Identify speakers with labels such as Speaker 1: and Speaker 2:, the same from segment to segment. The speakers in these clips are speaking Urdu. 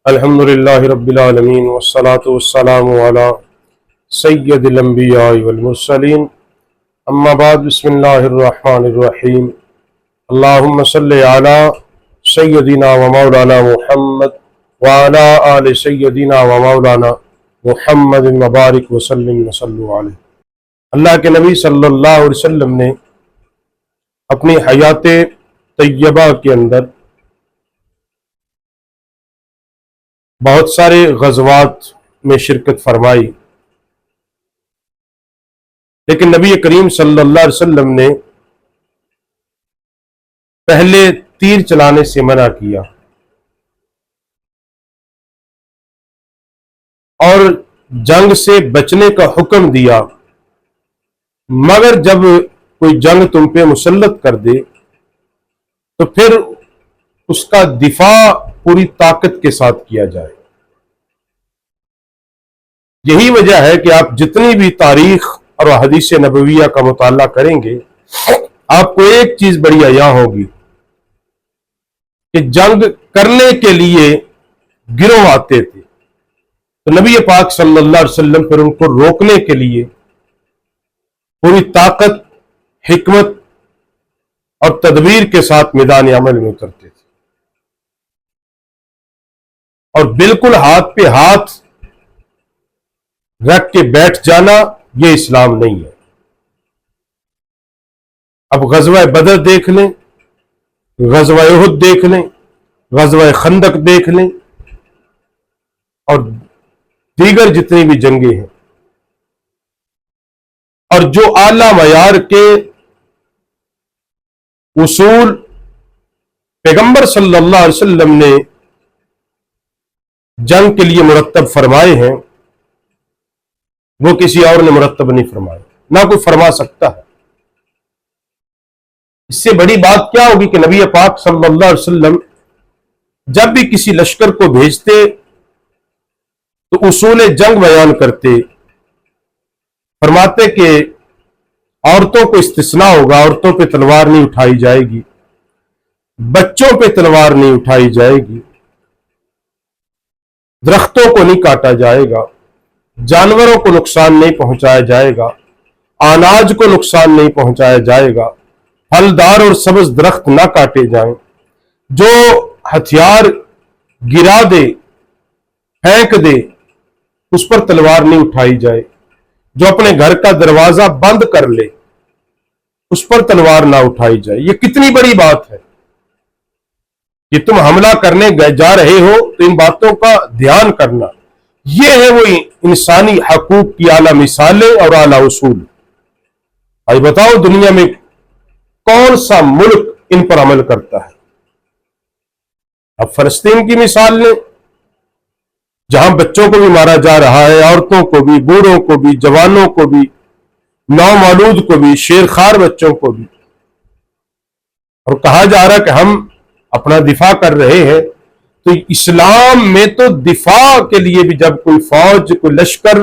Speaker 1: الحمد للہ رب العالمین والصلاة والسلام علی سید الانبیاء والمرسلین اما بعد بسم اللہ الرحمن الرحیم اللہم صلی علی سیدنا و مولانا محمد وعلی آل سیدنا و مولانا محمد مبارک وسلم وصلو علیہ۔ اللہ کے نبی صلی اللہ علیہ وسلم نے اپنی حیات طیبہ کے اندر بہت سارے غزوات میں شرکت فرمائی، لیکن نبی کریم صلی اللہ علیہ وسلم نے پہلے تیر چلانے سے منع کیا اور جنگ سے بچنے کا حکم دیا، مگر جب کوئی جنگ تم پہ مسلط کر دے تو پھر اس کا دفاع پوری طاقت کے ساتھ کیا جائے۔ یہی وجہ ہے کہ آپ جتنی بھی تاریخ اور حدیث نبویہ کا مطالعہ کریں گے، آپ کو ایک چیز بڑی عیاں ہوگی کہ جنگ کرنے کے لیے گروہ آتے تھے، تو نبی پاک صلی اللہ علیہ وسلم پھر ان کو روکنے کے لیے پوری طاقت، حکمت اور تدبیر کے ساتھ میدان عمل میں اترتے تھے، اور بالکل ہاتھ پہ ہاتھ رکھ کے بیٹھ جانا یہ اسلام نہیں ہے۔ اب غزوہ بدر دیکھ لیں، غزوہ احد دیکھ لیں، غزوہ خندق دیکھ لیں، اور دیگر جتنی بھی جنگیں ہیں، اور جو اعلی معیار کے اصول پیغمبر صلی اللہ علیہ وسلم نے جنگ کے لیے مرتب فرمائے ہیں، وہ کسی اور نے مرتب نہیں فرمائے، نہ کوئی فرما سکتا ہے۔ اس سے بڑی بات کیا ہوگی کہ نبی پاک صلی اللہ علیہ وسلم جب بھی کسی لشکر کو بھیجتے تو اصول جنگ بیان کرتے، فرماتے کہ عورتوں کو استثناء ہوگا، عورتوں پہ تلوار نہیں اٹھائی جائے گی، بچوں پہ تلوار نہیں اٹھائی جائے گی، درختوں کو نہیں کاٹا جائے گا، جانوروں کو نقصان نہیں پہنچایا جائے گا، اناج کو نقصان نہیں پہنچایا جائے گا، پھلدار اور سبز درخت نہ کاٹے جائیں، جو ہتھیار گرا دے، پھینک دے، اس پر تلوار نہیں اٹھائی جائے، جو اپنے گھر کا دروازہ بند کر لے اس پر تلوار نہ اٹھائی جائے۔ یہ کتنی بڑی بات ہے کہ تم حملہ کرنے جا رہے ہو تو ان باتوں کا دھیان کرنا۔ یہ ہے وہ انسانی حقوق کی اعلیٰ مثالیں اور اعلیٰ اصول۔ آج بتاؤ دنیا میں کون سا ملک ان پر عمل کرتا ہے؟ اب فلسطین کی مثال لیں، جہاں بچوں کو بھی مارا جا رہا ہے، عورتوں کو بھی، بوڑھوں کو بھی، جوانوں کو بھی، نومولود کو بھی، شیرخوار بچوں کو بھی، اور کہا جا رہا کہ ہم اپنا دفاع کر رہے ہیں۔ تو اسلام میں تو دفاع کے لیے بھی جب کوئی فوج، کوئی لشکر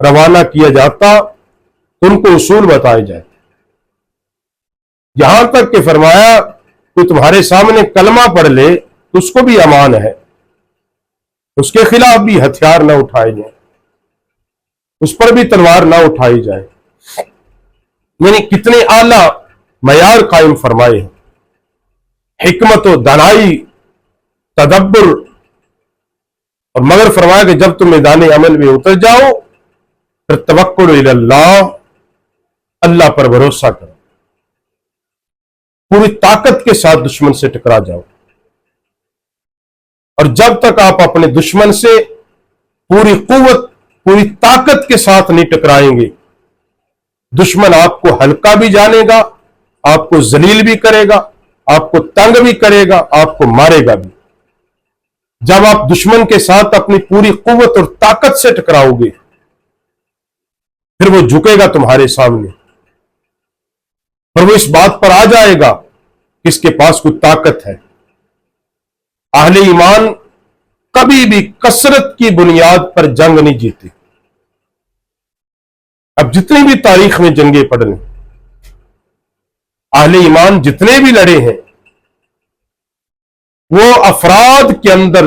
Speaker 1: روانہ کیا جاتا تو ان کو اصول بتائے جاتے، یہاں تک کہ فرمایا کوئی تمہارے سامنے کلمہ پڑھ لے تو اس کو بھی امان ہے، اس کے خلاف بھی ہتھیار نہ اٹھائے جائیں، اس پر بھی تلوار نہ اٹھائی جائے۔ یعنی کتنے اعلیٰ معیار قائم فرمائے ہیں، حکمت و دانائی، تدبر، اور مگر فرمایا کہ جب تم میدان عمل میں اتر جاؤ پھر توکل الی اللہ، اللہ پر بھروسہ کرو، پوری طاقت کے ساتھ دشمن سے ٹکرا جاؤ، اور جب تک آپ اپنے دشمن سے پوری قوت، پوری طاقت کے ساتھ نہیں ٹکرائیں گے، دشمن آپ کو ہلکا بھی جانے گا، آپ کو ذلیل بھی کرے گا، آپ کو تنگ بھی کرے گا، آپ کو مارے گا بھی۔ جب آپ دشمن کے ساتھ اپنی پوری قوت اور طاقت سے ٹکراؤ گے پھر وہ جھکے گا تمہارے سامنے، اور وہ اس بات پر آ جائے گا کہ اس کے پاس کوئی طاقت ہے۔ اہل ایمان کبھی بھی کثرت کی بنیاد پر جنگ نہیں جیتے۔ اب جتنی بھی تاریخ میں جنگیں پڑھ لیں، اہل ایمان جتنے بھی لڑے ہیں وہ افراد کے اندر